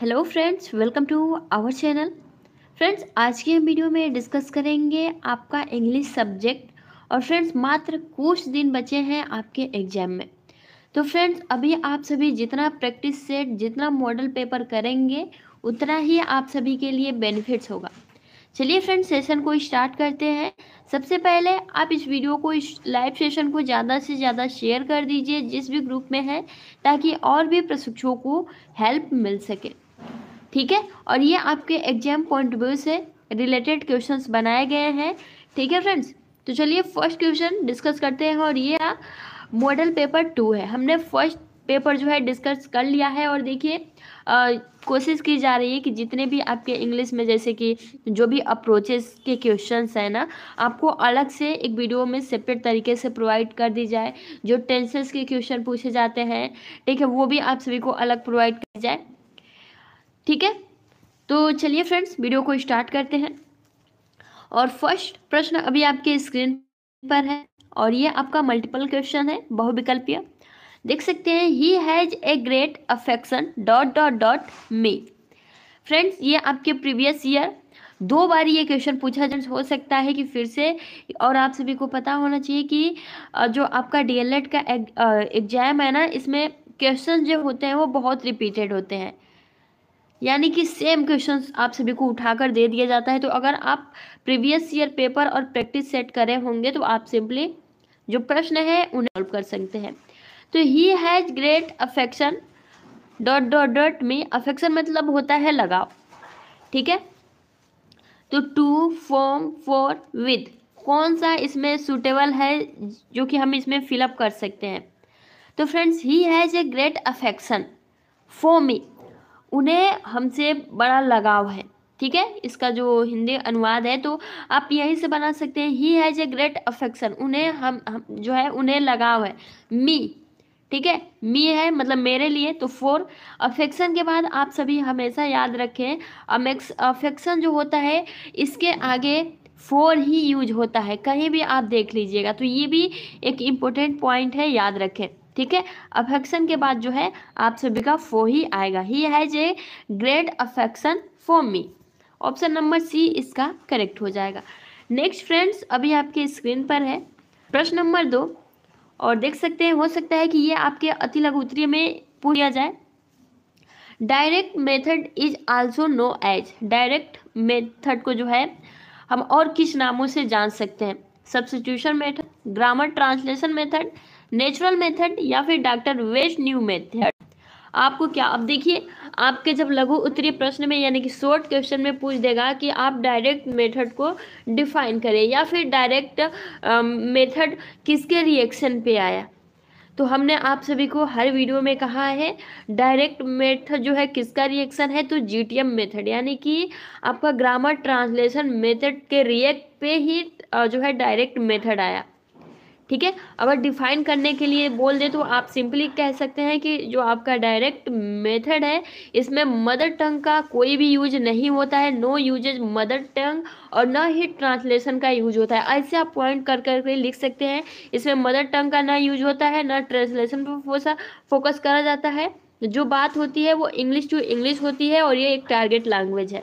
Hello friends, welcome to our channel. Friends, आज की हम वीडियो में डिस्कस करेंगे आपका इंग्लिश सब्जेक्ट। और फ्रेंड्स, मात्र कुछ दिन बचे हैं आपके एग्जाम में। तो फ्रेंड्स, अभी आप सभी जितना प्रैक्टिस सेट, जितना मॉडल पेपर करेंगे, उतना ही आप सभी के लिए बेनिफिट्स होगा। चलिए फ्रेंड्स, सेशन को स्टार्ट करते हैं। सबसे पहले आप इस वीडियो को, इस लाइव सेशन को ज़्यादा से ज़्यादा शेयर कर दीजिए जिस भी ग्रुप में है, ताकि और भी प्रशिक्षुओं को हेल्प मिल सके। ठीक है, और ये आपके एग्जाम पॉइंट व्यू से रिलेटेड क्वेश्चंस बनाए गए हैं। ठीक है फ्रेंड्स, तो चलिए फर्स्ट क्वेश्चन डिस्कस करते हैं। और ये मॉडल पेपर 2 है। हमने फर्स्ट पेपर जो है डिस्कस कर लिया है। और देखिए, कोशिश की जा रही है कि जितने भी आपके इंग्लिश में, जैसे कि जो भी अप्रोचेस के क्वेश्चंस है ना, आपको अलग से एक वीडियो में सेपरेट तरीके से प्रोवाइड कर दी जाए। जो टेंसेस के क्वेश्चन पूछे जाते हैं, ठीक है, वो भी आप सभी को अलग प्रोवाइड कर जाए। ठीक है, तो चलिए फ्रेंड्स, वीडियो को स्टार्ट करते हैं। और फर्स्ट प्रश्न अभी आपके स्क्रीन पर है। और ये आपका मल्टीपल क्वेश्चन है, बहुविकल्पीय। देख सकते हैं, ही has a great affection dot dot dot me. Friends, ये आपके प्रीवियस ईयर 2 बार ये क्वेश्चन पूछा हो सकता है कि फिर से। और आप सभी को पता होना चाहिए कि जो आपका डीएलएड का एग्जाम है ना, इसमें क्वेश्चन जो होते हैं वो बहुत रिपीटेड होते हैं। यानी कि सेम क्वेश्चंस आप सभी को उठाकर दे दिया जाता है। तो अगर आप प्रीवियस ईयर पेपर और प्रैक्टिस सेट करे होंगे तो आप सिंपली जो प्रश्न है उन्हें सॉल्व कर सकते हैं। तो he has great affection dot dot dot me. Affection मतलब होता है लगाव। ठीक है, तो टू, फ्रॉम, फॉर, विद, कौन सा इसमें सूटेबल है जो कि हम इसमें फिलअप कर सकते हैं। तो friends, he has a great affection for मी, उन्हें हमसे बड़ा लगाव है। ठीक है, इसका जो हिंदी अनुवाद है तो आप यहीं से बना सकते हैं, ही हैज ए ग्रेट अफेक्शन, उन्हें हम जो है उन्हें लगाव है। मी, ठीक है, मी है मतलब मेरे लिए। तो फोर, अफेक्शन के बाद आप सभी हमेशा याद रखें, अफेक्शन जो होता है इसके आगे फोर ही यूज होता है, कहीं भी आप देख लीजिएगा। तो ये भी एक इम्पोर्टेंट पॉइंट है, याद रखें। ठीक है, अफेक्शन के बाद जो है आप सभी का फॉर ही आएगा। He has a great affection for me. Option number C इसका करेक्ट हो जाएगा। नेक्स्ट फ्रेंड्स, अभी आपके स्क्रीन पर है प्रश्न नंबर 2। और देख सकते हैं, हो सकता है कि ये आपके अति लघु उत्तरीय में पूछ लिया जाए। Direct method is also known as. Direct method को जो है हम और किस नामों से जान सकते हैं। Substitution method, grammar translation method, natural method, या फिर डॉक्टर वेस्ट न्यू मेथड। आपको क्या, अब देखिए, आपके जब लघु उत्तरीय प्रश्न में यानी कि शॉर्ट क्वेश्चन में पूछ देगा कि आप डायरेक्ट मेथड को डिफाइन करें, या फिर डायरेक्ट मेथड किसके रिएक्शन पे आया। तो हमने आप सभी को हर वीडियो में कहा है, डायरेक्ट मेथड जो है किसका रिएक्शन है, तो जीटीएम मेथड, यानी कि आपका ग्रामर ट्रांसलेशन मेथड के रिएक्ट पे ही जो है डायरेक्ट मेथड आया। ठीक है, अगर डिफाइन करने के लिए बोल दे तो आप सिंपली कह सकते हैं कि जो आपका डायरेक्ट मेथड है इसमें मदर टंग का कोई भी यूज नहीं होता है, नो यूजेज मदर टंग, और न ही ट्रांसलेशन का यूज होता है। ऐसे आप पॉइंट कर करके लिख सकते हैं, इसमें मदर टंग का ना यूज होता है, ना ट्रांसलेशन पर फोकस करा जाता है। जो बात होती है वो इंग्लिश टू इंग्लिश होती है, और ये एक टारगेट लैंग्वेज है।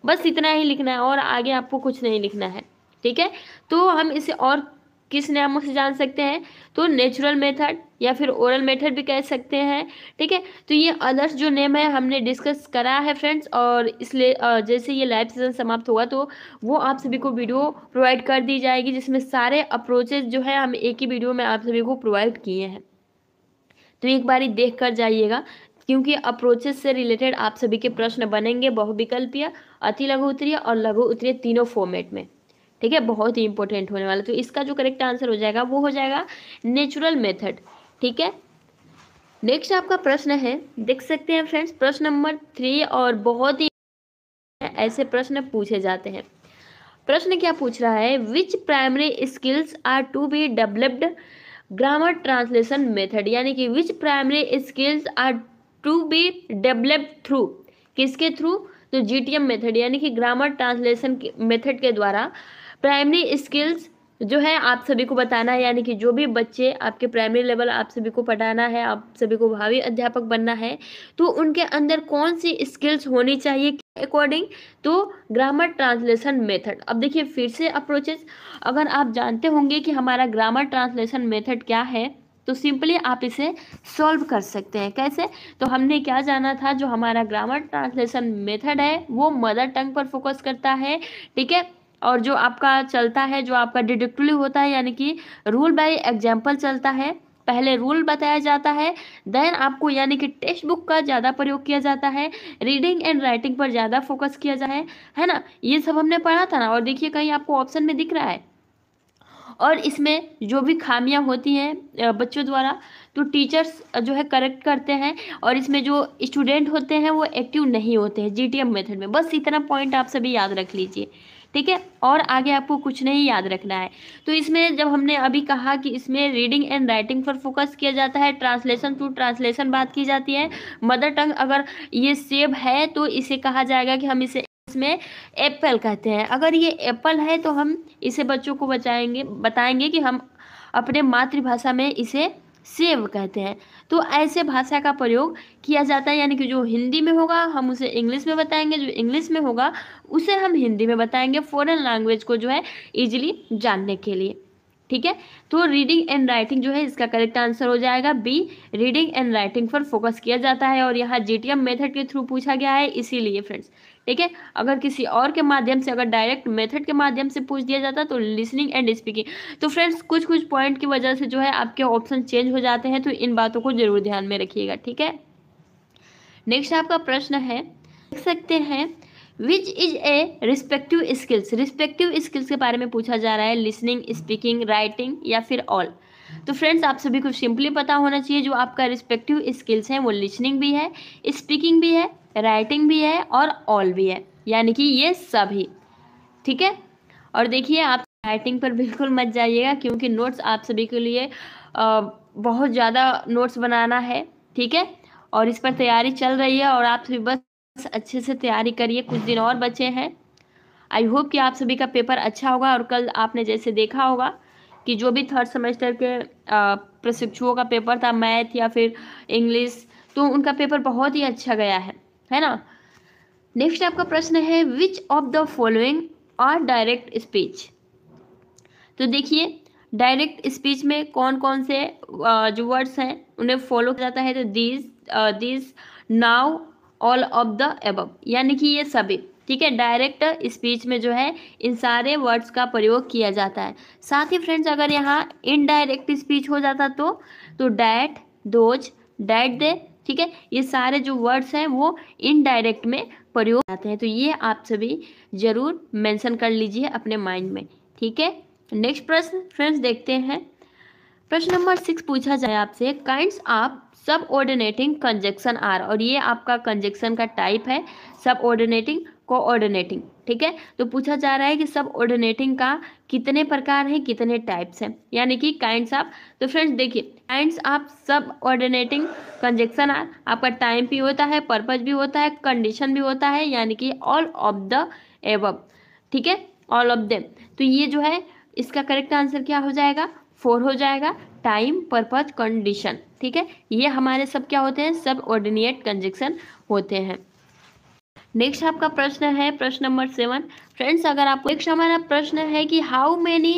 बस इतना ही लिखना है और आगे आपको कुछ नहीं लिखना है। ठीक है, तो हम इसे और किस नामों से जान सकते हैं, तो नेचुरल मेथड या फिर ओरल मेथड भी कह सकते हैं। ठीक है, तो ये अदर्स जो नेम है हमने डिस्कस करा है फ्रेंड्स। और इसलिए जैसे ये लाइव सेशन समाप्त होगा तो वो आप सभी को वीडियो प्रोवाइड कर दी जाएगी, जिसमें सारे अप्रोचेज जो है हम एक ही वीडियो में आप सभी को प्रोवाइड किए हैं। तो एक बारी देख कर जाइएगा, क्योंकि अप्रोचेस से रिलेटेड आप सभी के प्रश्न बनेंगे, बहुविकल्पीय, अति लघु उत्तरीय और लघु उत्तरीय तीनों फॉर्मेट में। ठीक है, बहुत ही इंपॉर्टेंट होने वाला। तो इसका जो करेक्ट आंसर हो जाएगा वो हो जाएगा नेचुरल मेथड। ठीक है, नेक्स्ट आपका प्रश्न है, देख सकते हैं फ्रेंड्स, प्रश्न नंबर 3। और बहुत ही ऐसे प्रश्न पूछे जाते हैं। प्रश्न क्या पूछ रहा है, which primary skills are to be developed grammar translation method, यानी कि which primary skills are to be developed through, किसके थ्रू, तो जीटीएम मेथड, यानी कि ग्रामर ट्रांसलेशन मेथड के द्वारा प्राइमरी स्किल्स जो है आप सभी को बताना है, यानी कि जो भी बच्चे आपके प्राइमरी लेवल आप सभी को पढ़ाना है, आप सभी को भावी अध्यापक बनना है, तो उनके अंदर कौन सी स्किल्स होनी चाहिए अकॉर्डिंग, तो ग्रामर ट्रांसलेशन मेथड। अब देखिए फिर से अप्रोचेस, अगर आप जानते होंगे कि हमारा ग्रामर ट्रांसलेशन मेथड क्या है, तो सिंपली आप इसे सॉल्व कर सकते हैं। कैसे? तो हमने क्या जाना था, जो हमारा ग्रामर ट्रांसलेशन मेथड है वो मदर टंग पर फोकस करता है, ठीक है। और जो आपका चलता है, जो आपका डिडक्टिव होता है, यानी कि रूल बाय एग्जाम्पल चलता है। पहले रूल बताया जाता है, देन आपको यानी कि टेक्स्ट बुक का ज़्यादा प्रयोग किया जाता है, रीडिंग एंड राइटिंग पर ज़्यादा फोकस किया जाता है ना। ये सब हमने पढ़ा था ना। और देखिए कहीं आपको ऑप्शन में दिख रहा है, और इसमें जो भी खामियां होती हैं बच्चों द्वारा, तो टीचर्स जो है करेक्ट करते हैं, और इसमें जो स्टूडेंट होते हैं वो एक्टिव नहीं होते हैं जीटीएम मेथड में। बस इतना पॉइंट आप सभी याद रख लीजिए, ठीक है। और आगे आपको कुछ नहीं याद रखना है। तो इसमें जब हमने अभी कहा कि इसमें रीडिंग एंड राइटिंग पर फोकस किया जाता है, ट्रांसलेशन टू ट्रांसलेशन बात की जाती है, मदर टंग अगर ये सेब है तो इसे कहा जाएगा कि हम इसे इसमें एप्पल कहते हैं। अगर ये एप्पल है तो हम इसे बच्चों को बताएंगे कि हम अपने मातृभाषा में इसे सेब कहते हैं। तो ऐसे भाषा का प्रयोग किया जाता है, यानी कि जो हिंदी में होगा हम उसे इंग्लिश में बताएंगे, जो इंग्लिश में होगा उसे हम हिंदी में बताएंगे, फॉरेन लैंग्वेज को जो है इजीली जानने के लिए, ठीक है। तो रीडिंग एंड राइटिंग जो है इसका करेक्ट आंसर हो जाएगा बी, रीडिंग एंड राइटिंग पर फोकस किया जाता है। और यहाँ जीटीएम मेथड के थ्रू पूछा गया है, इसीलिए फ्रेंड्स, ठीक है। अगर किसी और के माध्यम से, अगर डायरेक्ट मेथड के माध्यम से पूछ दिया जाता तो लिसनिंग एंड स्पीकिंग। तो फ्रेंड्स कुछ कुछ पॉइंट की वजह से जो है आपके ऑप्शन चेंज हो जाते हैं, तो इन बातों को जरूर ध्यान में रखिएगा, ठीक है। नेक्स्ट आपका प्रश्न है, देख सकते हैं, which is a respective skills. Respective skills के बारे में पूछा जा रहा है, लिसनिंग, स्पीकिंग, राइटिंग या फिर ऑल। तो फ्रेंड्स आप सभी को सिंपली पता होना चाहिए, जो आपका रिस्पेक्टिव स्किल्स है वो लिसनिंग भी है, स्पीकिंग भी है, राइटिंग भी है और ऑल भी है, यानी कि ये सभी, ठीक है। और देखिए आप राइटिंग पर बिल्कुल मत जाइएगा, क्योंकि नोट्स आप सभी के लिए बहुत ज़्यादा नोट्स बनाना है, ठीक है। और इस पर तैयारी चल रही है, और आप सभी बस अच्छे से तैयारी करिए, कुछ दिन और बचे हैं। आई होप कि आप सभी का पेपर अच्छा होगा। और कल आपने जैसे देखा होगा कि जो भी थर्ड सेमेस्टर के प्रशिक्षुओं का पेपर था, मैथ या फिर इंग्लिश, तो उनका पेपर बहुत ही अच्छा गया है ना। नेक्स्ट आपका प्रश्न है, which of the following are direct speech. तो देखिए डायरेक्ट स्पीच में कौन कौन से जो वर्ड्स हैं उन्हें फॉलो किया जाता है, तो this, now, all of the above, यानी कि ये सभी, ठीक है। डायरेक्ट स्पीच में जो है इन सारे वर्ड्स का प्रयोग किया जाता है। साथ ही फ्रेंड्स अगर यहाँ इनडायरेक्ट स्पीच हो जाता तो डैट, दोज, डैट, दे, ठीक है, ये सारे जो वर्ड्स हैं वो इनडायरेक्ट में प्रयोग आते हैं। तो ये आप सभी जरूर मेंशन कर लीजिए अपने माइंड में, ठीक है। नेक्स्ट प्रश्न फ्रेंड्स देखते हैं, प्रश्न नंबर 6 पूछा जाए आपसे, kinds of subordinating conjunction are. और ये आपका कंजक्शन का टाइप है, सबऑर्डिनेटिंग, कोऑर्डिनेटिंग, ठीक है। तो पूछा जा रहा है कि सबऑर्डिनेटिंग का कितने प्रकार हैं, कितने टाइप्स हैं, यानी कि काइंड्स ऑफ। तो फ्रेंड्स देखिए kinds of subordinating conjunction are, आपका टाइम भी होता है, पर्पज भी होता है, कंडीशन भी होता है, यानी कि ऑल ऑफ द एबव, ठीक है, ऑल ऑफ देम। तो ये जो है इसका करेक्ट आंसर क्या हो जाएगा, 4 हो जाएगा, टाइम, पर्पज, कंडीशन, ठीक है। ये हमारे सब क्या होते हैं, सब ऑर्डिनेट कंजक्शन होते हैं। नेक्स्ट आपका प्रश्न है प्रश्न नंबर 7। फ्रेंड्स अगर आपको नेक्स्ट हमारा प्रश्न है कि how many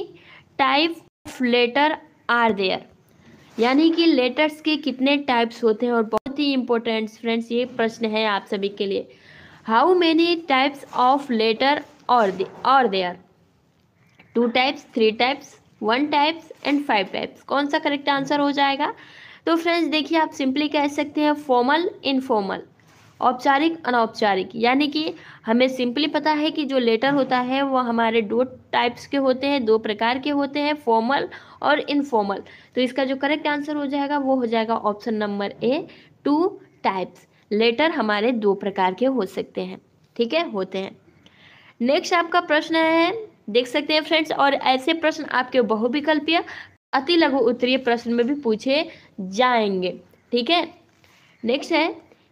type of letter are there, यानी कि लेटर्स के कितने टाइप्स होते हैं। और बहुत ही इंपॉर्टेंट फ्रेंड्स ये प्रश्न है आप सभी के लिए, how many types of letter are there, 2 types, 3 types, 1 types and 5 types. कौन सा करेक्ट आंसर हो जाएगा। तो फ्रेंड्स देखिए आप सिंपली कह सकते हैं फॉर्मल, इनफॉर्मल, औपचारिक, अनौपचारिक, यानी कि हमें सिंपली पता है कि जो लेटर होता है वो हमारे 2 टाइप्स के होते हैं, 2 प्रकार के होते हैं, फॉर्मल और इनफॉर्मल। तो इसका जो करेक्ट आंसर हो जाएगा वो हो जाएगा option number A, 2 types. Letter हमारे 2 प्रकार के हो सकते हैं, ठीक है, होते हैं। नेक्स्ट आपका प्रश्न है, देख सकते हैं फ्रेंड्स, और ऐसे प्रश्न आपके बहुविकल्पीय, अति लघु उत्तरीय प्रश्न में भी पूछे जाएंगे, ठीक है। नेक्स्ट है,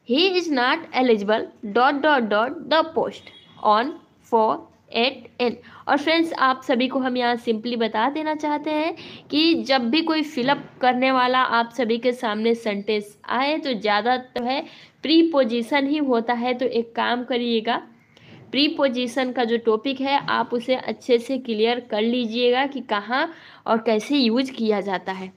he is not eligible dot dot dot the post on for 8N। और फ्रेंड्स आप सभी को हम यहाँ सिंपली बता देना चाहते हैं कि जब भी कोई फिलअप करने वाला आप सभी के सामने सेंटेंस आए तो ज़्यादा तो है प्रीपोजिशन ही होता है। तो एक काम करिएगा, प्रीपोजिशन का जो टॉपिक है आप उसे अच्छे से क्लियर कर लीजिएगा कि कहाँ और कैसे यूज किया जाता है,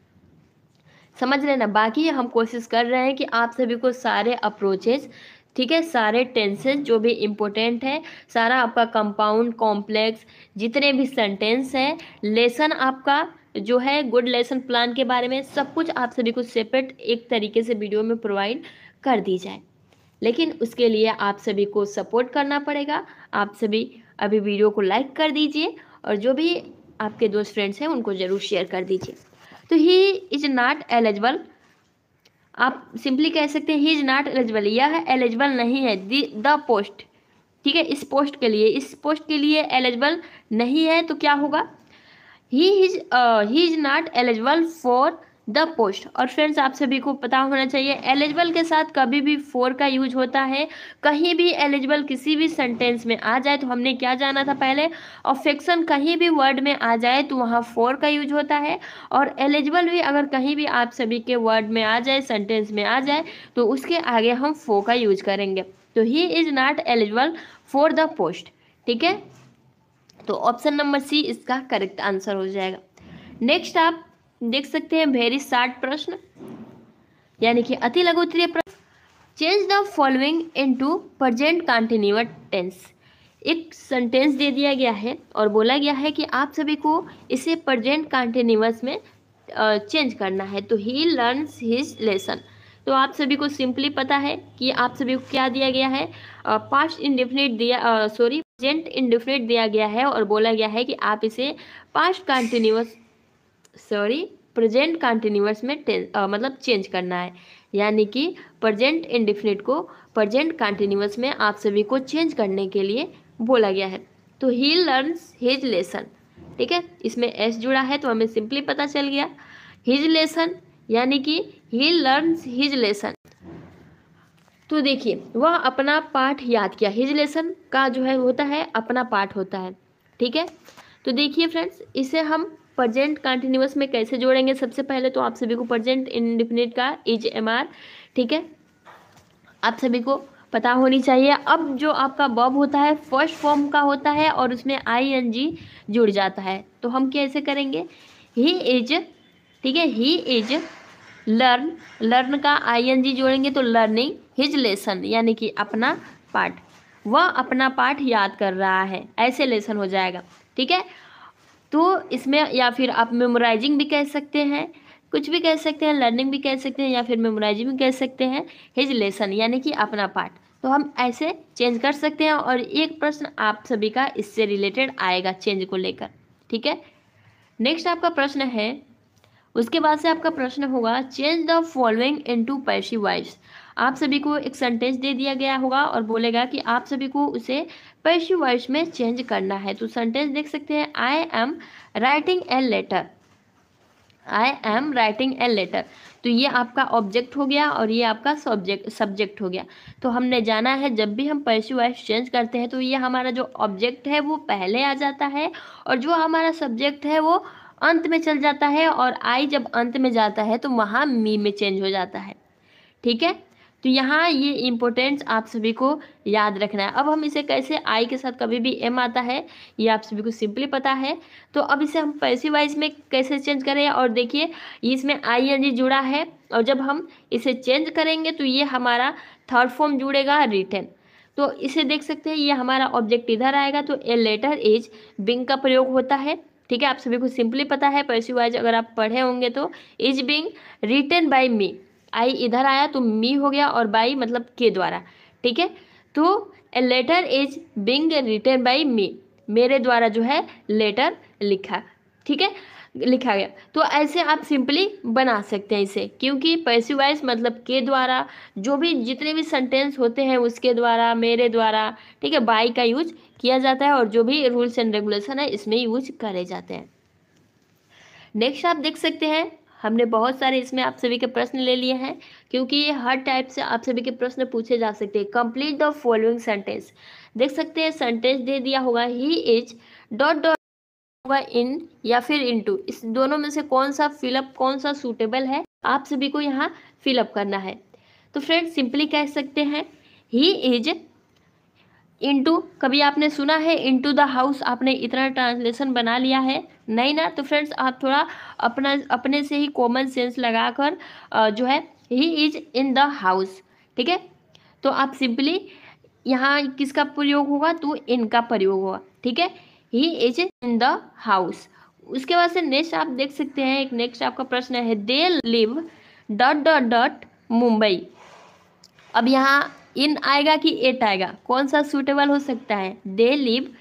समझ लेना। बाकी हम कोशिश कर रहे हैं कि आप सभी को सारे अप्रोचेज, ठीक है, सारे टेंसेस जो भी इम्पोर्टेंट है, सारा आपका कंपाउंड कॉम्प्लेक्स जितने भी सेंटेंस है, लेसन आपका जो है गुड लेसन प्लान के बारे में सब कुछ आप सभी को सेपरेट एक तरीके से वीडियो में प्रोवाइड कर दी जाए। लेकिन उसके लिए आप सभी को सपोर्ट करना पड़ेगा। आप सभी अभी वीडियो को लाइक कर दीजिए और जो भी आपके दोस्त फ्रेंड्स हैं उनको ज़रूर शेयर कर दीजिए। तो ही इज नॉट एलिजिबल, आप सिंपली कह सकते हैं ही इज नॉट एलिजिबल, यह एलिजिबल नहीं है द पोस्ट, ठीक है, इस पोस्ट के लिए एलिजिबल नहीं है। तो क्या होगा, he is not eligible for the post. और फ्रेंड्स आप सभी को पता होना चाहिए एलिजिबल के साथ कभी भी फॉर का यूज होता है। कहीं भी एलिजिबल किसी भी सेंटेंस में आ जाए तो हमने क्या जाना था पहले, अफेक्शन कहीं भी वर्ड में आ जाए तो वहाँ फॉर का यूज होता है। और एलिजिबल भी अगर कहीं भी आप सभी के वर्ड में आ जाए, सेंटेंस में आ जाए तो उसके आगे हम फॉर का यूज करेंगे। तो he is not eligible for the post, ठीक है। तो ऑप्शन नंबर सी इसका करेक्ट आंसर हो जाएगा। नेक्स्ट आप देख सकते हैं वेरी शॉर्ट प्रश्न, यानी कि अति लघु उत्तरीय प्रश्न। Change the following into present continuous tense. एक सेंटेंस दे दिया गया है और बोला गया है कि आप सभी को इसे प्रेजेंट कंटिन्यूअस में चेंज करना है। तो ही लर्न्स हिज लेसन। तो आप सभी को सिंपली पता है कि आप सभी को क्या दिया गया है, पास्ट इंडेफिनिट दिया, प्रेजेंट इंडेफिनिट दिया गया है और बोला गया है कि आप इसे प्रेजेंट कंटिन्यूअस में मतलब चेंज करना है। यानी कि प्रेजेंट इंडेफिनिट को प्रेजेंट कंटिन्यूअस में आप सभी को चेंज करने के लिए बोला गया है। तो ही लर्न्स हिज लेसन, ठीक है, इसमें एस जुड़ा है तो हमें सिंपली पता चल गया हिज लेसन, यानी कि ही लर्न्स हिज लेसन। तो देखिए वह अपना पाठ याद किया, हिज लेसन का जो है होता है अपना पाठ होता है, ठीक है। तो देखिए फ्रेंड्स इसे हम प्रेजेंट कंटिन्यूअस में कैसे जोड़ेंगे। सबसे पहले तो आप सभी को प्रेजेंट इंडेफिनिट का इज एमआर, ठीक है, आप सभी को पता होनी चाहिए। अब जो आपका वर्ब होता है फर्स्ट फॉर्म का होता है और उसमें आईएनजी जुड़ जाता है। तो हम कैसे करेंगे, ही इज, ठीक है, ही इज लर्न, लर्न का आईएनजी जोड़ेंगे तो लर्निंग हिज लेसन, यानी कि अपना पाठ, वह अपना पाठ याद कर रहा है, ऐसे लेसन हो जाएगा, ठीक है। तो इसमें या फिर आप मेमोराइजिंग भी कह सकते हैं, कुछ भी कह सकते हैं, लर्निंग भी कह सकते हैं या फिर मेमोराइजिंग भी कह सकते हैं, हिज लेसन यानी कि अपना पाठ। तो हम ऐसे चेंज कर सकते हैं और एक प्रश्न आप सभी का इससे रिलेटेड आएगा चेंज को लेकर, ठीक है। नेक्स्ट आपका प्रश्न है, उसके बाद से आपका प्रश्न होगा change the following into passive voice. आप सभी को एक सेंटेंस दे दिया गया होगा और बोलेगा कि आप सभी को उसे पैसिव वॉइस में चेंज करना है। तो सेंटेंस देख सकते हैं, I am writing a letter, I am writing a letter. तो ये आपका ऑब्जेक्ट हो गया और ये आपका सब्जेक्ट हो गया। तो हमने जाना है जब भी हम पैसिव वॉइस चेंज करते हैं तो ये हमारा जो ऑब्जेक्ट है वो पहले आ जाता है और जो हमारा सब्जेक्ट है वो अंत में चल जाता है और आई जब अंत में जाता है तो वहाँ मी में चेंज हो जाता है, ठीक है। तो यहाँ ये इम्पोर्टेंट्स आप सभी को याद रखना है। अब हम इसे कैसे, आई के साथ कभी भी एम आता है ये आप सभी को सिंपली पता है। तो अब इसे हम पैसिव वॉइस में कैसे चेंज करें, और देखिए इसमें आईएनजी जुड़ा है और जब हम इसे चेंज करेंगे तो ये हमारा थर्ड फॉर्म जुड़ेगा रिटन। तो इसे देख सकते हैं ये हमारा ऑब्जेक्ट इधर आएगा तो ए लेटर इज बिंग का प्रयोग होता है, ठीक है। आप सभी को सिंपली पता है पैसिव वॉइस अगर आप पढ़े होंगे तो इज बिंग रिटन बाय मी, आई इधर आया तो मी हो गया और बाई मतलब के द्वारा, ठीक है। तो a letter is being written by me, मेरे द्वारा जो है लेटर लिखा, ठीक है, लिखा गया। तो ऐसे आप सिंपली बना सकते हैं इसे, क्योंकि पैसिव वॉइस मतलब के द्वारा, जो भी जितने भी सेंटेंस होते हैं उसके द्वारा, मेरे द्वारा, ठीक है, बाई का यूज किया जाता है और जो भी रूल्स एंड रेगुलेशन है इसमें यूज करे जाते हैं। नेक्स्ट आप देख सकते हैं हमने बहुत सारे इसमें आप सभी के प्रश्न ले लिए हैं, क्योंकि ये हर टाइप से आप सभी के प्रश्न पूछे जा सकते हैं। कंप्लीट द फॉलोइंग सेंटेंस, देख सकते हैं सेंटेंस दे दिया होगा, ही इज डॉट डॉट होगा इन या फिर इनटू, इस दोनों में से कौन सा फिलअप, कौन सा सूटेबल है, आप सभी को यहाँ फिलअप करना है। तो फ्रेंड्स सिंपली कह सकते हैं ही इज इनटू, कभी आपने सुना है इनटू द हाउस, आपने इतना ट्रांसलेशन बना लिया है नहीं ना? तो फ्रेंड्स आप थोड़ा अपने से ही कॉमन सेंस लगाकर जो है he is in the house, ठीक है। तो आप सिंपली यहाँ किसका प्रयोग होगा, तो इनका प्रयोग होगा, ठीक है, he is in the house. उसके बाद से नेक्स्ट आप देख सकते हैं, एक नेक्स्ट आपका प्रश्न है, they live dot dot dot Mumbai. अब यहाँ इन आएगा कि एट आएगा, कौन सा सूटेबल हो सकता है, दे लिव,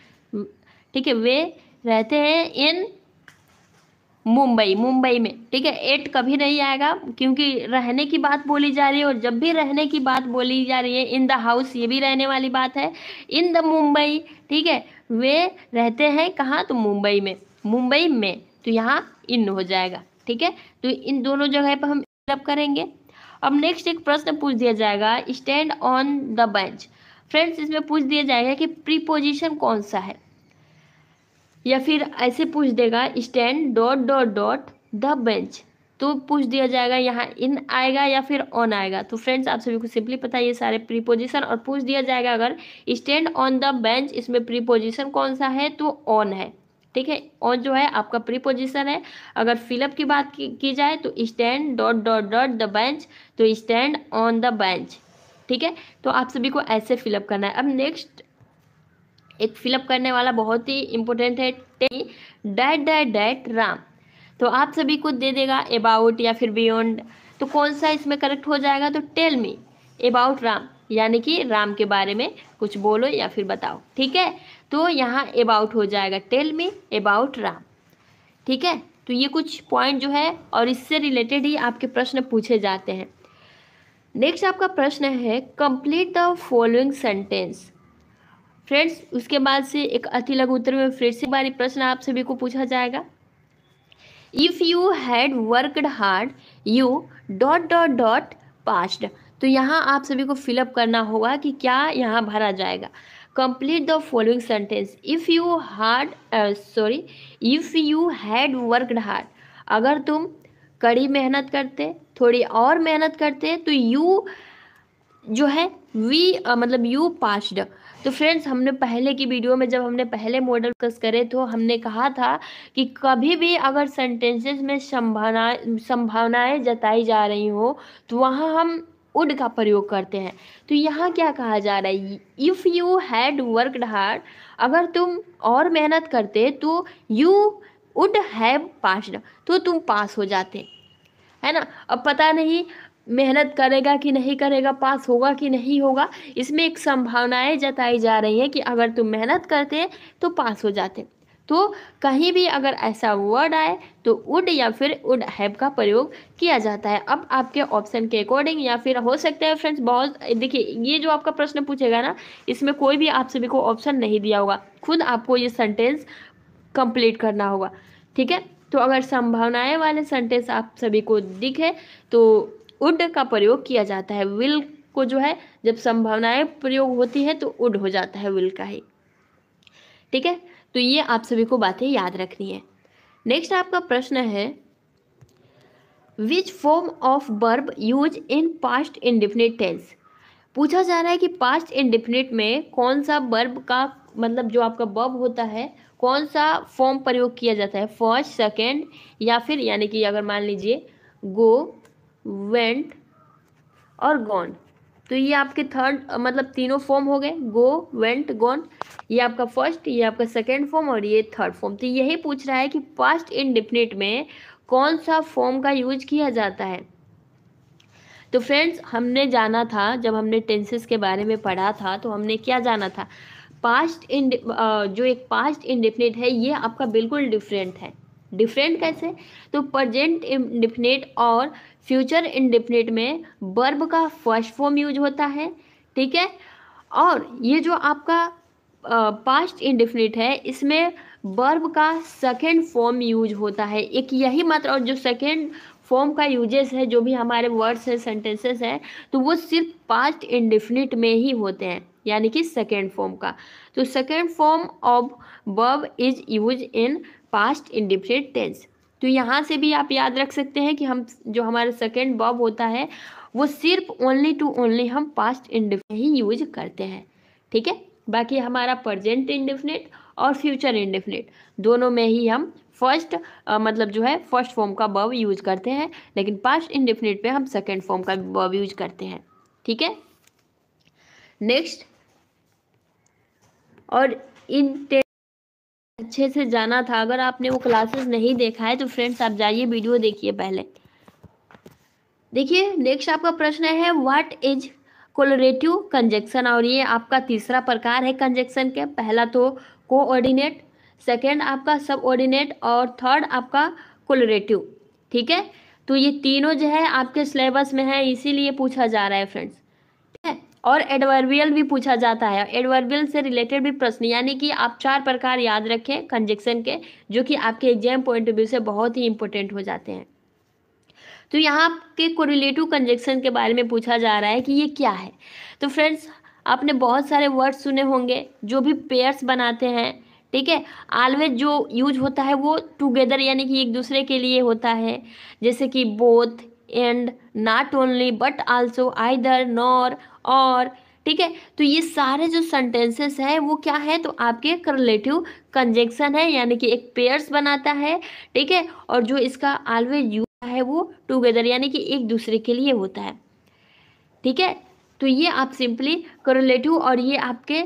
ठीक है, वे रहते हैं इन मुंबई, मुंबई में, ठीक है। एट कभी नहीं आएगा क्योंकि रहने की बात बोली जा रही है, और जब भी रहने की बात बोली जा रही है, इन द हाउस ये भी रहने वाली बात है, इन द मुंबई, ठीक है, वे रहते हैं कहाँ, तो मुंबई में, मुंबई में, तो यहाँ इन हो जाएगा, ठीक है। तो इन दोनों जगह पर हम फिलअप करेंगे। अब नेक्स्ट एक प्रश्न पूछ दिया जाएगा, stand on the bench. Friends इसमें पूछ दिया जाएगा कि प्रीपोजिशन कौन सा है, या फिर ऐसे पूछ देगा stand dot dot dot the bench, तो पूछ दिया जाएगा यहाँ इन आएगा या फिर ऑन आएगा। तो फ्रेंड्स आप सभी को सिंपली पता है ये सारे प्रीपोजिशन, और पूछ दिया जाएगा अगर स्टैंड ऑन द बेंच, इसमें प्रीपोजिशन कौन सा है, तो ऑन है, ठीक है। ऑन जो है आपका प्रीपोजिशन है। अगर फिलअप की बात की जाए तो stand dot dot dot the bench, तो स्टैंड ऑन द बेंच, ठीक है। तो आप सभी को ऐसे फिलअप करना है। अब नेक्स्ट एक फिलअप करने वाला बहुत ही इंपॉर्टेंट है, डैट डैट डैट राम। तो आप सभी को दे देगा अबाउट या फिर बियॉन्ड, तो कौन सा इसमें करेक्ट हो जाएगा, तो टेल मी अबाउट राम, यानी कि राम के बारे में कुछ बोलो या फिर बताओ, ठीक है। तो यहाँ अबाउट हो जाएगा, टेल मी अबाउट राम, ठीक है। तो ये कुछ पॉइंट जो है और इससे रिलेटेड ही आपके प्रश्न पूछे जाते हैं। नेक्स्ट आपका प्रश्न है, complete the following sentence. Friends उसके बाद से एक अति लघु उत्तर में फिर से बारी प्रश्न आप सभी को पूछा जाएगा, if you had worked hard U dot dot dot past. तो यहाँ आप सभी को फिलअप करना होगा कि क्या यहाँ भरा जाएगा। Complete the following sentence, if you had worked hard, अगर तुम कड़ी मेहनत करते, थोड़ी और मेहनत करते, तो यू जो है मतलब यू पास्ड। तो फ्रेंड्स हमने पहले की वीडियो में जब हमने पहले मॉडल डिस्कस करे तो हमने कहा था कि कभी भी अगर सेंटेंसेस में संभावनाएं जताई जा रही हो तो वहाँ हम वुड का प्रयोग करते हैं। तो यहाँ क्या कहा जा रहा है, if you had worked hard, अगर तुम और मेहनत करते तो यू वुड हैव पास्ड, तो तुम पास हो जाते, है ना। अब पता नहीं मेहनत करेगा कि नहीं करेगा, पास होगा कि नहीं होगा, इसमें एक संभावनाएं जताई जा रही है कि अगर तुम मेहनत करते तो पास हो जाते। तो कहीं भी अगर ऐसा वर्ड आए तो वुड या फिर वुड हैव का प्रयोग किया जाता है। अब आपके ऑप्शन के अकॉर्डिंग, या फिर हो सकता है फ्रेंड्स बहुत, देखिए ये जो आपका प्रश्न पूछेगा ना, इसमें कोई भी आप सभी को ऑप्शन नहीं दिया होगा, खुद आपको ये सेंटेंस कंप्लीट करना होगा, ठीक है। तो अगर संभावनाएं वाले सेंटेंस आप सभी को दिखे तो वुड का प्रयोग किया जाता है। विल को जो है जब संभावनाएं प्रयोग होती है तो वुड हो जाता है विल का ही, ठीक है। तो ये आप सभी को बातें याद रखनी है। नेक्स्ट आपका प्रश्न है, which form of verb use in past indefinite tense. पूछा जा रहा है कि पास्ट इंडेफिनिट में कौन सा वर्ब का मतलब जो आपका वर्ब होता है कौन सा फॉर्म प्रयोग किया जाता है, फर्स्ट, सेकेंड, या फिर यानी कि अगर मान लीजिए गो, वेंट और गॉन, तो ये आपके थर्ड मतलब तीनों फॉर्म हो गए, गो, वेंट, गॉन, ये आपका फर्स्ट, ये आपका सेकेंड फॉर्म और ये थर्ड फॉर्म। तो यही पूछ रहा है कि पास्ट इंडेफिनिट में कौन सा फॉर्म का यूज किया जाता है। तो फ्रेंड्स हमने जाना था, जब हमने टेंसेस के बारे में पढ़ा था तो हमने क्या जाना था, जो एक पास्ट इंडेफिनिट है ये आपका बिल्कुल डिफरेंट है। डिफरेंट कैसे, तो प्रेजेंट इंडेफिनिट और फ्यूचर इंडेफिनिट में वर्ब का फर्स्ट फॉर्म यूज होता है, ठीक है। और ये जो आपका पास्ट इंडेफिनिट है इसमें वर्ब का सेकेंड फॉर्म यूज होता है, एक यही मात्र, और जो सेकेंड फॉर्म का यूजेस है, जो भी हमारे वर्ड्स हैं, सेंटेंसेस हैं, तो वो सिर्फ पास्ट इंडेफिनिट में ही होते हैं, यानी कि सेकेंड फॉर्म का। तो second form of verb is use in past indefinite tense. तो यहाँ से भी आप याद रख सकते हैं कि हम जो हमारा सेकेंड वर्ब होता है वो सिर्फ ओनली टू ओनली हम पास्ट इंडेफिनिट ही यूज करते हैं, ठीक है। बाकी हमारा प्रेजेंट इंडेफिनिट और फ्यूचर इंडेफिनिट दोनों में ही हम फर्स्ट मतलब जो है फर्स्ट फॉर्म का वर्ब यूज करते हैं, लेकिन पास्ट इंडेफिनिट पे हम सेकेंड फॉर्म का वर्ब यूज करते हैं, ठीक है। नेक्स्ट, और इन अच्छे से जाना था, अगर आपने वो क्लासेस नहीं देखा है तो फ्रेंड्स आप जाइए वीडियो देखिए पहले। देखिए नेक्स्ट आपका प्रश्न है व्हाट इज कोलरेटिव कंजक्शन, और ये आपका तीसरा प्रकार है कंजक्शन के। पहला तो कोऑर्डिनेट, सेकंड आपका सबऑर्डिनेट और थर्ड आपका कोलरेटिव, ठीक है। तो ये तीनों जो है आपके सिलेबस में है, इसीलिए पूछा जा रहा है फ्रेंड्स, ठीक है। और एडवर्बियल भी पूछा जाता है, एडवर्बियल से रिलेटेड भी प्रश्न, यानी कि आप 4 प्रकार याद रखें कंजक्शन के, जो कि आपके एग्जाम पॉइंट ऑफ व्यू से बहुत ही इंपॉर्टेंट हो जाते हैं। तो यहाँ के कोरिलेटिव कंजक्शन के बारे में पूछा जा रहा है कि ये क्या है। तो फ्रेंड्स आपने बहुत सारे वर्ड सुने होंगे जो भी पेयर्स बनाते हैं, ठीक है। ऑलवेज जो यूज होता है वो टुगेदर, यानी कि एक दूसरे के लिए होता है, जैसे कि both, and, not only, but also, either, nor, और, ठीक है। तो ये सारे जो सेंटेंसेस हैं वो क्या है, तो आपके कोरिलेटिव कंजक्शन है, यानी कि एक पेयर्स बनाता है, ठीक है। और जो इसका ऑलवेज यूज है वो टुगेदर, यानी कि एक दूसरे के लिए होता है, ठीक है। तो ये आप सिंपली कोरिलेटिव, और ये आपके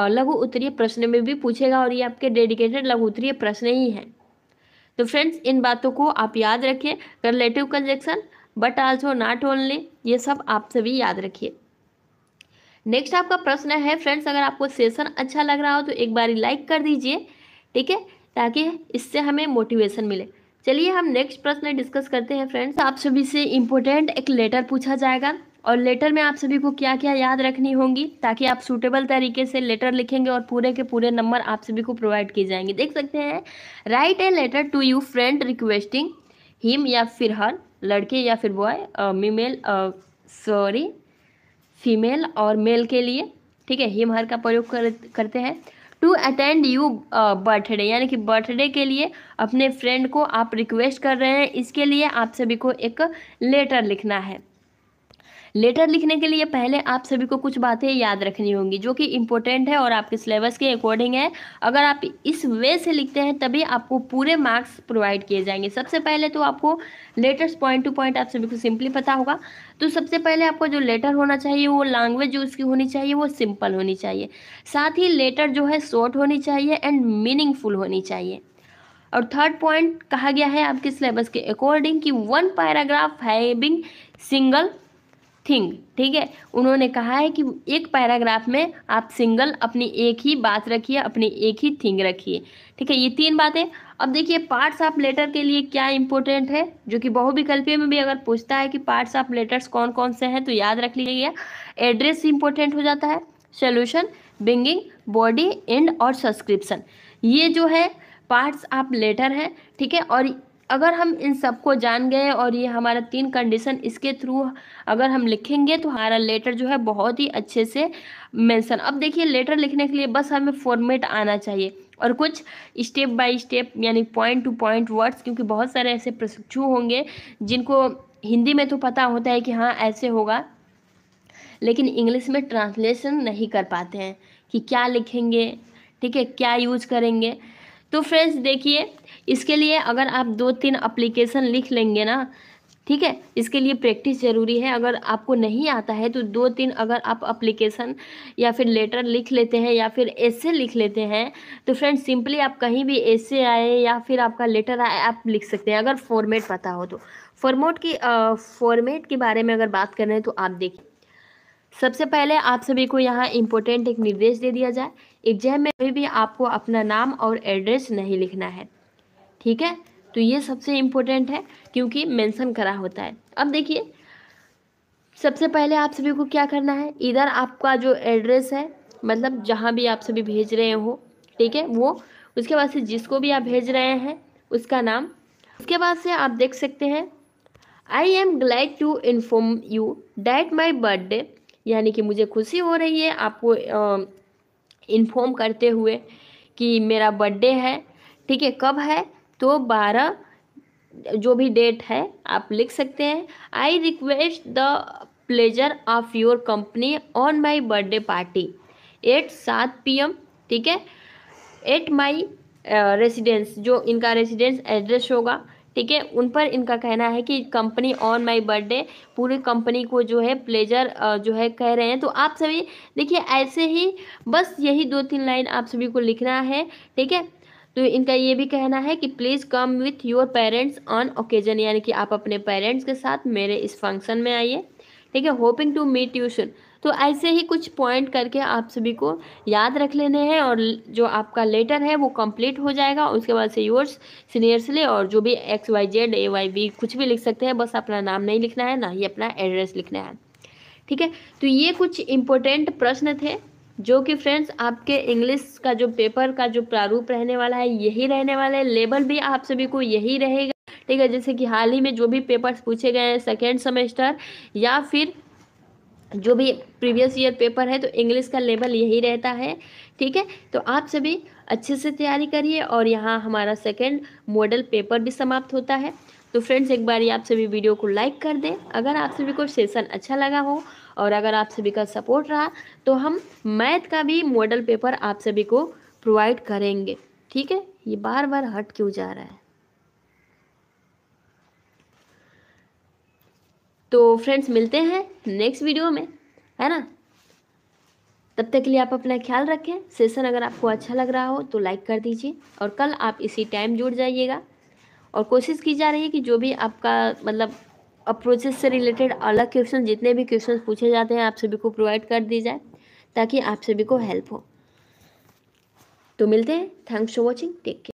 लघु उत्तरीय प्रश्न में भी पूछेगा, और ये आपके डेडिकेटेड लघु उत्तरीय प्रश्न ही है। तो फ्रेंड्स इन बातों को आप याद रखिए, correlative conjunction, but also, not only, ये सब आप सभी याद रखिए। नेक्स्ट आपका प्रश्न है फ्रेंड्स, अगर आपको सेशन अच्छा लग रहा हो तो एक बार लाइक कर दीजिए, ठीक है, ताकि इससे हमें मोटिवेशन मिले। चलिए हम नेक्स्ट प्रश्न डिस्कस करते हैं फ्रेंड्स। आप सभी से इम्पोर्टेंट एक लेटर पूछा जाएगा, और लेटर में आप सभी को क्या क्या याद रखनी होंगी, ताकि आप सूटेबल तरीके से लेटर लिखेंगे और पूरे के पूरे नंबर आप सभी को प्रोवाइड किए जाएंगे। देख सकते हैं, write a letter to you friend requesting him या फिर हर, लड़के या फिर बॉय, फीमेल और मेल के लिए, ठीक है, हिम हर का प्रयोग करते हैं। टू अटेंड यू बर्थडे, यानी कि बर्थडे के लिए अपने फ्रेंड को आप रिक्वेस्ट कर रहे हैं, इसके लिए आप सभी को एक लेटर लिखना है। लेटर लिखने के लिए पहले आप सभी को कुछ बातें याद रखनी होंगी जो कि इम्पोर्टेंट है और आपके सिलेबस के अकॉर्डिंग है। अगर आप इस वे से लिखते हैं तभी आपको पूरे मार्क्स प्रोवाइड किए जाएंगे। सबसे पहले तो आपको लेटर्स पॉइंट टू पॉइंट आप सभी को सिंपली पता होगा। तो सबसे पहले आपको जो लेटर होना चाहिए वो लैंग्वेज जो उसकी होनी चाहिए वो सिंपल होनी चाहिए। साथ ही लेटर जो है शॉर्ट होनी चाहिए एंड मीनिंगफुल होनी चाहिए। और थर्ड पॉइंट कहा गया है आपके सिलेबस के अकॉर्डिंग कि 1 पैराग्राफ हैविंग सिंगल थिंग, ठीक है। उन्होंने कहा है कि एक पैराग्राफ में आप सिंगल अपनी एक ही बात रखिए, अपनी एक ही थिंग रखिए, ठीक है। ये 3 बातें। अब देखिए पार्ट्स ऑफ लेटर के लिए क्या इंपॉर्टेंट है, जो कि बहुविकल्पीय में भी अगर पूछता है कि पार्ट्स ऑफ लेटर्स कौन कौन से हैं तो याद रख लीजिएगा। एड्रेस इंपॉर्टेंट हो जाता है, सोल्यूशन, बिगिनिंग, बॉडी, एंड और सब्सक्रिप्शन, ये जो है पार्ट्स ऑफ लेटर है, ठीक है। और अगर हम इन सबको जान गए और ये हमारा 3 कंडीशन इसके थ्रू अगर हम लिखेंगे तो हमारा लेटर जो है बहुत ही अच्छे से मेंशन। अब देखिए लेटर लिखने के लिए बस हमें फॉर्मेट आना चाहिए और कुछ स्टेप बाय स्टेप यानी पॉइंट टू पॉइंट वर्ड्स, क्योंकि बहुत सारे ऐसे प्रशिक्षु होंगे जिनको हिंदी में तो पता होता है कि हाँ ऐसे होगा, लेकिन इंग्लिश में ट्रांसलेशन नहीं कर पाते हैं कि क्या लिखेंगे, ठीक है, क्या यूज करेंगे। तो फ्रेंड्स देखिए इसके लिए अगर आप 2-3 एप्लीकेशन लिख लेंगे ना, ठीक है, इसके लिए प्रैक्टिस ज़रूरी है। अगर आपको नहीं आता है तो 2-3 अगर आप एप्लीकेशन या फिर लेटर लिख लेते हैं या फिर ऐसे लिख लेते हैं तो फ्रेंड्स सिंपली आप कहीं भी ऐसे आए या फिर आपका लेटर आए आप लिख सकते हैं, अगर फॉर्मेट पता हो तो। फॉर्मेट के बारे में अगर बात कर रहे हैं तो आप देखिए सबसे पहले आप सभी को यहाँ इम्पोर्टेंट एक निर्देश दे दिया जाए, एग्जाम में कभी भी आपको अपना नाम और एड्रेस नहीं लिखना है, ठीक है। तो ये सबसे इम्पोर्टेंट है क्योंकि मेंशन करा होता है। अब देखिए सबसे पहले आप सभी को क्या करना है, इधर आपका जो एड्रेस है मतलब जहाँ भी आप सभी भेज रहे हो, ठीक है, वो, उसके बाद से जिसको भी आप भेज रहे हैं उसका नाम, उसके बाद से आप देख सकते हैं I am glad to inform you that my birthday, यानी कि मुझे खुशी हो रही है आपको इन्फॉर्म करते हुए कि मेरा बर्थडे है। ठीक है, कब है? तो 12, जो भी डेट है आप लिख सकते हैं। I request the pleasure of your company on my birthday party at 7 PM। ठीक है, एट माई रेसिडेंस, जो इनका रेसिडेंस एड्रेस होगा, ठीक है, उन पर इनका कहना है कि कंपनी ऑन माई बर्थडे, पूरी कंपनी को जो है प्लेजर जो है कह रहे हैं। तो आप सभी देखिए ऐसे ही बस यही 2-3 लाइन आप सभी को लिखना है। ठीक है, तो इनका ये भी कहना है कि please come with your parents on occasion, यानी कि आप अपने पेरेंट्स के साथ मेरे इस फंक्शन में आइए। ठीक है, hoping to meet you soon. तो ऐसे ही कुछ पॉइंट करके आप सभी को याद रख लेने हैं और जो आपका लेटर है वो कंप्लीट हो जाएगा। उसके बाद से योर्स सीनियर्सली, और जो भी XYZ AYB कुछ भी लिख सकते हैं, बस अपना नाम नहीं लिखना है, ना ही अपना एड्रेस लिखना है। ठीक है, तो ये कुछ इम्पोर्टेंट प्रश्न थे जो कि फ्रेंड्स आपके इंग्लिश का जो पेपर का जो प्रारूप रहने वाला है यही रहने वाला है। लेवल भी आप सभी को यही रहेगा। ठीक है, जैसे कि हाल ही में जो भी पेपर्स पूछे गए हैं सेकेंड सेमेस्टर या फिर जो भी प्रीवियस ईयर पेपर है, तो इंग्लिश का लेवल यही रहता है। ठीक है, तो आप सभी अच्छे से तैयारी करिए। और यहाँ हमारा सेकेंड मॉडल पेपर भी समाप्त होता है। तो फ्रेंड्स एक बार आप सभी वीडियो को लाइक कर दें अगर आप सभी को सेशन अच्छा लगा हो, और अगर आप सभी का सपोर्ट रहा तो हम मैथ का भी मॉडल पेपर आप सभी को प्रोवाइड करेंगे। ठीक है, ये बार बार हट क्यों जा रहा है? तो फ्रेंड्स मिलते हैं नेक्स्ट वीडियो में, है ना? तब तक के लिए आप अपना ख्याल रखें। सेशन अगर आपको अच्छा लग रहा हो तो लाइक कर दीजिए, और कल आप इसी टाइम जुड़ जाइएगा। और कोशिश की जा रही है कि जो भी आपका मतलब अप्रोचेस से रिलेटेड अलग क्वेश्चन, जितने भी क्वेश्चन पूछे जाते हैं, आप सभी को प्रोवाइड कर दी जाए ताकि आप सभी को हेल्प हो। तो मिलते हैं। Thanks for watching, take care.